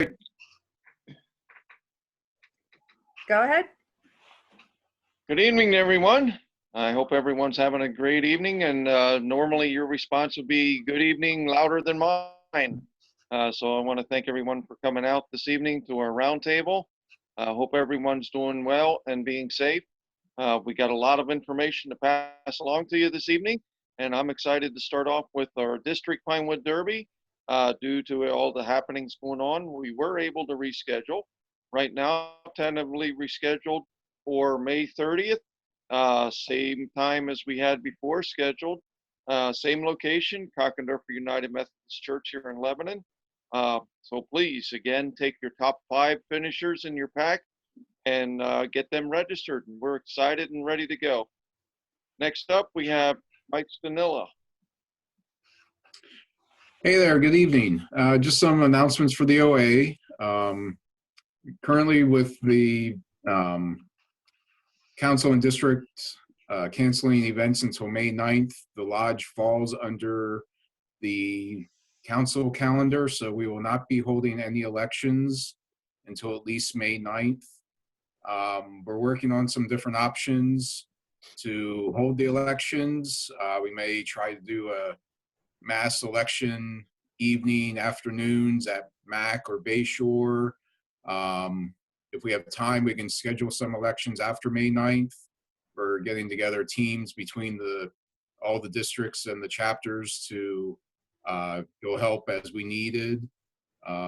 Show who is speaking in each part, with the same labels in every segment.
Speaker 1: Go ahead.
Speaker 2: Good evening, everyone. I hope everyone's having a great evening, and normally your response would be good evening louder than mine. So I want to thank everyone for coming out this evening to our roundtable. I hope everyone's doing well and being safe. We got a lot of information to pass along to you this evening, and I'm excited to start off with our District Pinewood Derby. Due to all the happenings going on, we were able to reschedule. Right now, tentatively rescheduled for May 30th, same time as we had before scheduled, same location, Cockendorfer United Methodist Church here in Lebanon. So please, again, take your top 5 finishers in your pack and get them registered. And we're excited and ready to go. Next up, we have Mike Stanilla.
Speaker 3: Hey there, good evening. Just some announcements for the OA. Currently with the council and district canceling events until May 9th, the lodge falls under the council calendar, so we will not be holding any elections until at least May 9th. We're working on some different options to hold the elections. We may try to do a mass election evening, afternoons at Mac or Bayshore. If we have time, we can schedule some elections after May 9th. We're getting together teams between all the districts and the chapters to go help as we needed.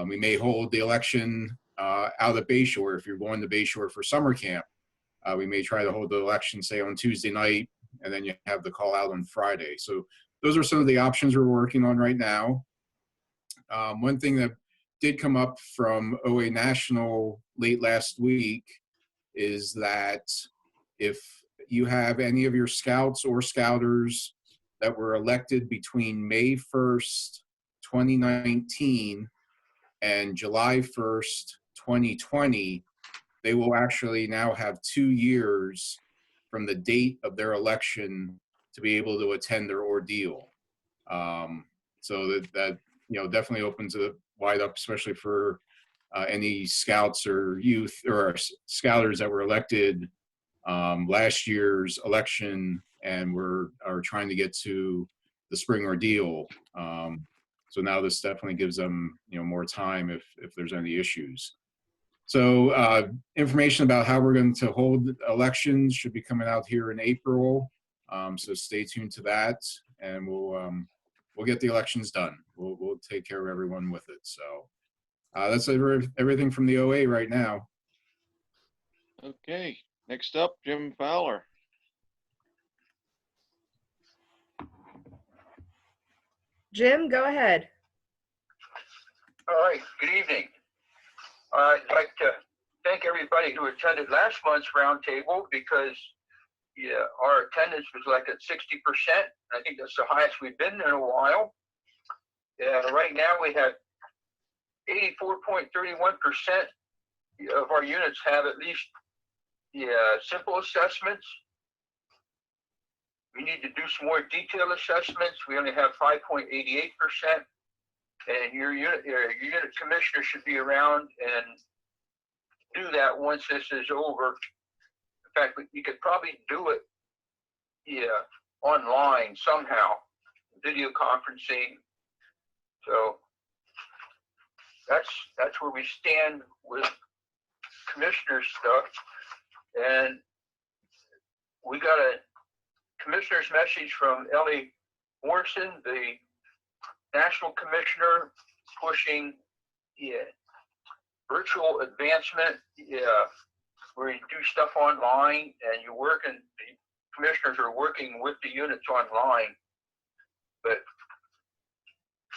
Speaker 3: We may hold the election out at Bayshore. If you're going to Bayshore for summer camp, we may try to hold the election, say, on Tuesday night, and then you have the call out on Friday. So those are some of the options we're working on right now. One thing that did come up from OA National late last week is that if you have any of your scouts or scouters that were elected between May 1st, 2019 and July 1st, 2020, they will actually now have 2 years from the date of their election to be able to attend their ordeal. So that definitely opens it wide up, especially for any scouts or youth or scouters that were elected last year's election and are trying to get to the spring ordeal. So now this definitely gives them more time if there's any issues. So information about how we're going to hold elections should be coming out here in April. So stay tuned to that, and we'll get the elections done. We'll take care of everyone with it. So that's everything from the OA right now.
Speaker 2: Okay, next up, Jim Fowler.
Speaker 1: Jim, go ahead.
Speaker 4: All right, good evening. I'd like to thank everybody who attended last month's roundtable because our attendance was like at 60%. I think that's the highest we've been in a while. Right now we have 84.31% of our units have at least simple assessments. We need to do some more detailed assessments. We only have 5.88%. And your unit commissioner should be around and do that once this is over. In fact, you could probably do it online somehow, video conferencing. So that's where we stand with commissioner stuff. And we got a commissioner's message from Ellie Morrison, the national commissioner, pushing virtual advancement, where you do stuff online and you work, and the commissioners are working with the units online. But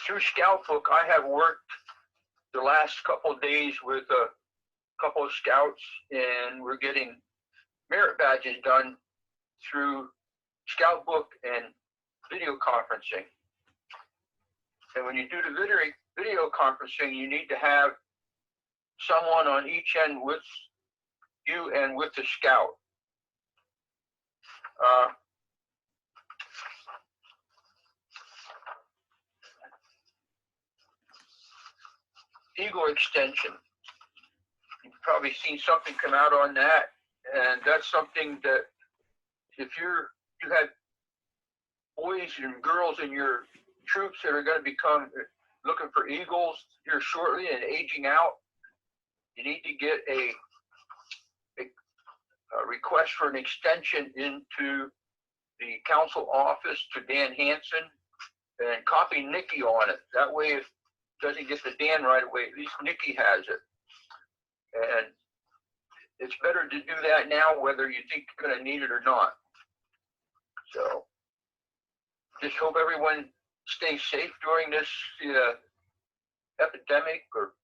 Speaker 4: through Scoutbook, I have worked the last couple of days with a couple of scouts, and we're getting merit badges done through Scoutbook and video conferencing. And when you do the video conferencing, you need to have someone on each end with you and with the scout. Eagle Extension. You've probably seen something come out on that, and that's something that if you have boys and girls in your troops that are going to become looking for eagles here shortly and aging out, you need to get a request for an extension into the council office to Dan Hansen and copy Nikki on it. That way, if it doesn't get to Dan right away, at least Nikki has it. And it's better to do that now, whether you think you're going to need it or not. So just hope everyone stays safe during this epidemic or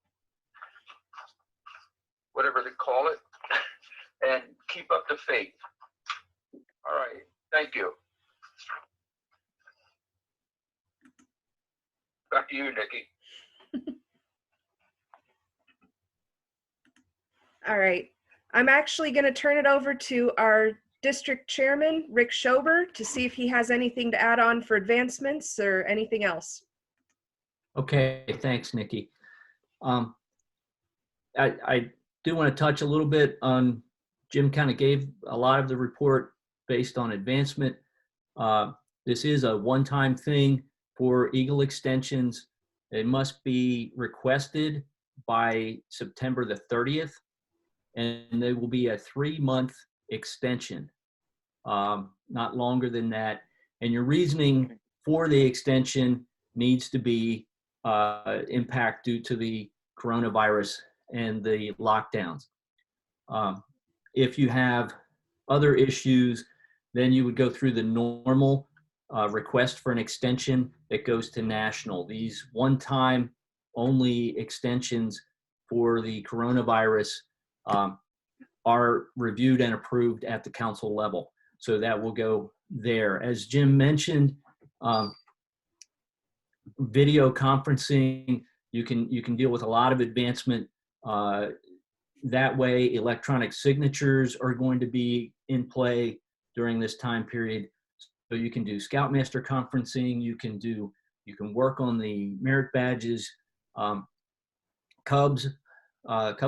Speaker 4: whatever they call it, and keep up the faith. All right. Thank you. Back to you, Nikki.
Speaker 1: All right. I'm actually going to turn it over to our district chairman, Rick Schober, to see if he has anything to add on for advancements or anything else.
Speaker 5: Okay, thanks, Nikki. I do want to touch a little bit on, Jim kind of gave a lot of the report based on advancement. This is a one-time thing for Eagle extensions. It must be requested by September the 30th, and there will be a 3-month extension, not longer than that. And your reasoning for the extension needs to be impact due to the coronavirus and the lockdowns. If you have other issues, then you would go through the normal request for an extension that goes to national. These one-time only extensions for the coronavirus are reviewed and approved at the council level. So that will go there. As Jim mentioned, video conferencing, you can deal with a lot of advancement that way. Electronic signatures are going to be in play during this time period. So you can do Scoutmaster conferencing, you can work on the merit badges. Cub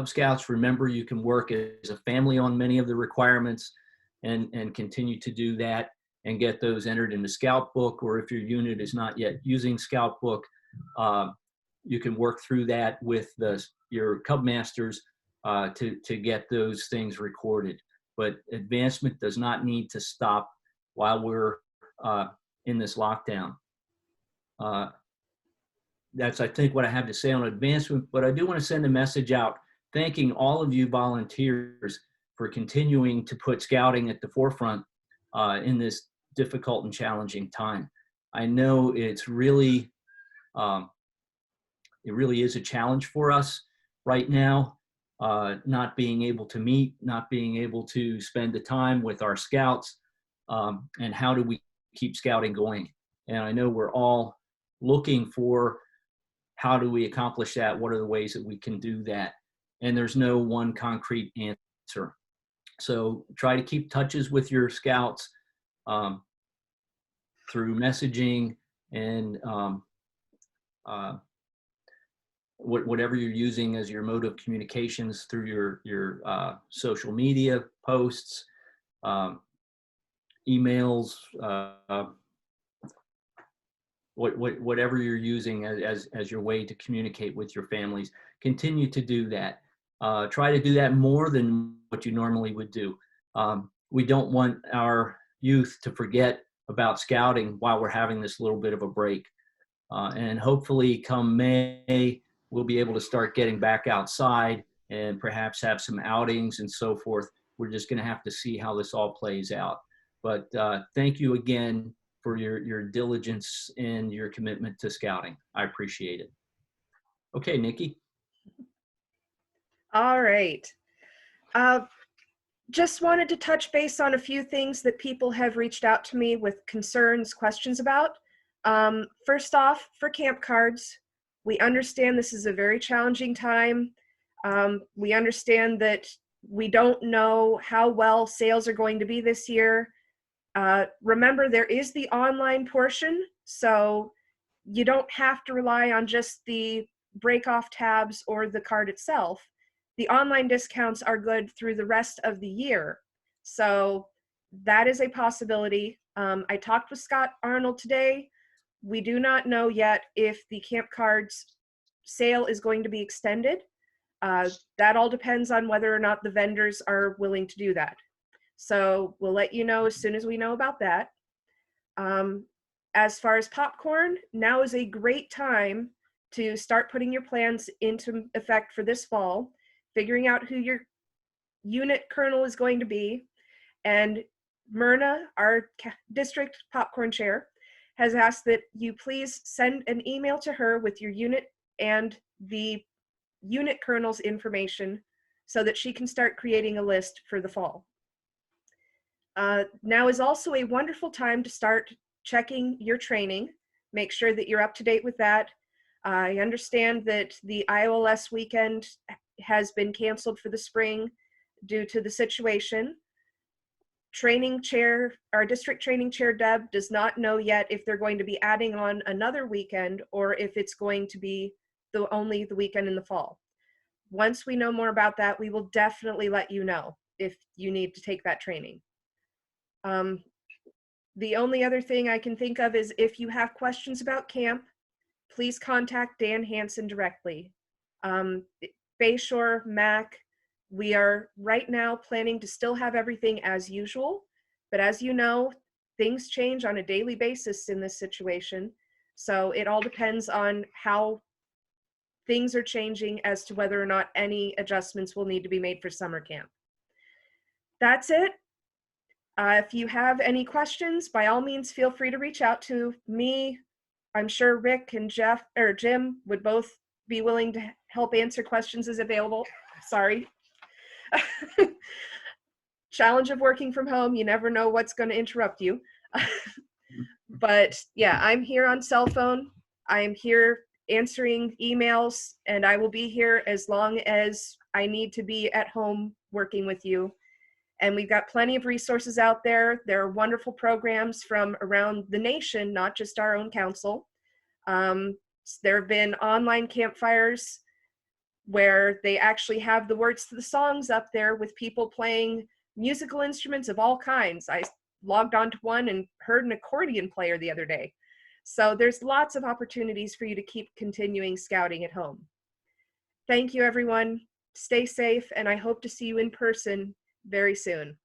Speaker 5: Scouts, remember, you can work as a family on many of the requirements and continue to do that and get those entered in the Scout book, or if your unit is not yet using Scout book, you can work through that with your Cub Masters to get those things recorded. But advancement does not need to stop while we're in this lockdown. That's, I think, what I have to say on advancement, but I do want to send a message out thanking all of you volunteers for continuing to put scouting at the forefront in this difficult and challenging time. I know it's really, it really is a challenge for us right now, not being able to meet, not being able to spend the time with our scouts, and how do we keep scouting going? And I know we're all looking for how do we accomplish that? What are the ways that we can do that? And there's no one concrete answer. So try to keep touches with your scouts through messaging and whatever you're using as your mode of communications through your social media posts, emails, whatever you're using as your way to communicate with your families. Continue to do that. Try to do that more than what you normally would do. We don't want our youth to forget about scouting while we're having this little bit of a break. And hopefully come May, we'll be able to start getting back outside and perhaps have some outings and so forth. We're just gonna have to see how this all plays out. But thank you again for your diligence and your commitment to scouting. I appreciate it. Okay, Nikki.
Speaker 1: All right. Just wanted to touch base on a few things that people have reached out to me with concerns, questions about. First off, for camp cards, we understand this is a very challenging time. We understand that we don't know how well sales are going to be this year. Remember, there is the online portion, so you don't have to rely on just the break off tabs or the card itself, the online discounts are good through the rest of the year. So that is a possibility. I talked with Scott Arnold today. We do not know yet if the camp cards sale is going to be extended. That all depends on whether or not the vendors are willing to do that. So we'll let you know as soon as we know about that. As far as popcorn, now is a great time to start putting your plans into effect for this fall, figuring out who your unit colonel is going to be. And Myrna, our district popcorn chair, has asked that you please send an email to her with your unit and the unit colonel's information so that she can start creating a list for the fall. Now is also a wonderful time to start checking your training. Make sure that you're up to date with that. I understand that the IOLS weekend has been canceled for the spring due to the situation. Training chair, our district training chair, Deb, does not know yet if they're going to be adding on another weekend or if it's going to be only the weekend in the fall. Once we know more about that, we will definitely let you know if you need to take that training. The only other thing I can think of is if you have questions about camp, please contact Dan Hansen directly. Bayshore, Mac, we are right now planning to still have everything as usual, but as you know, things change on a daily basis in this situation. So it all depends on how things are changing as to whether or not any adjustments will need to be made for summer camp. That's it. If you have any questions, by all means, feel free to reach out to me. I'm sure Rick and Jeff or Jim would both be willing to help answer questions as available. Sorry. Challenge of working from home. You never know what's going to interrupt you. But yeah, I'm here on cell phone. I am here answering emails, and I will be here as long as I need to be at home working with you. And we've got plenty of resources out there. There are wonderful programs from around the nation, not just our own council. There have been online campfires where they actually have the words to the songs up there with people playing musical instruments of all kinds. I logged onto one and heard an accordion player the other day. So there's lots of opportunities for you to keep continuing scouting at home. Thank you, everyone. Stay safe, and I hope to see you in person very soon.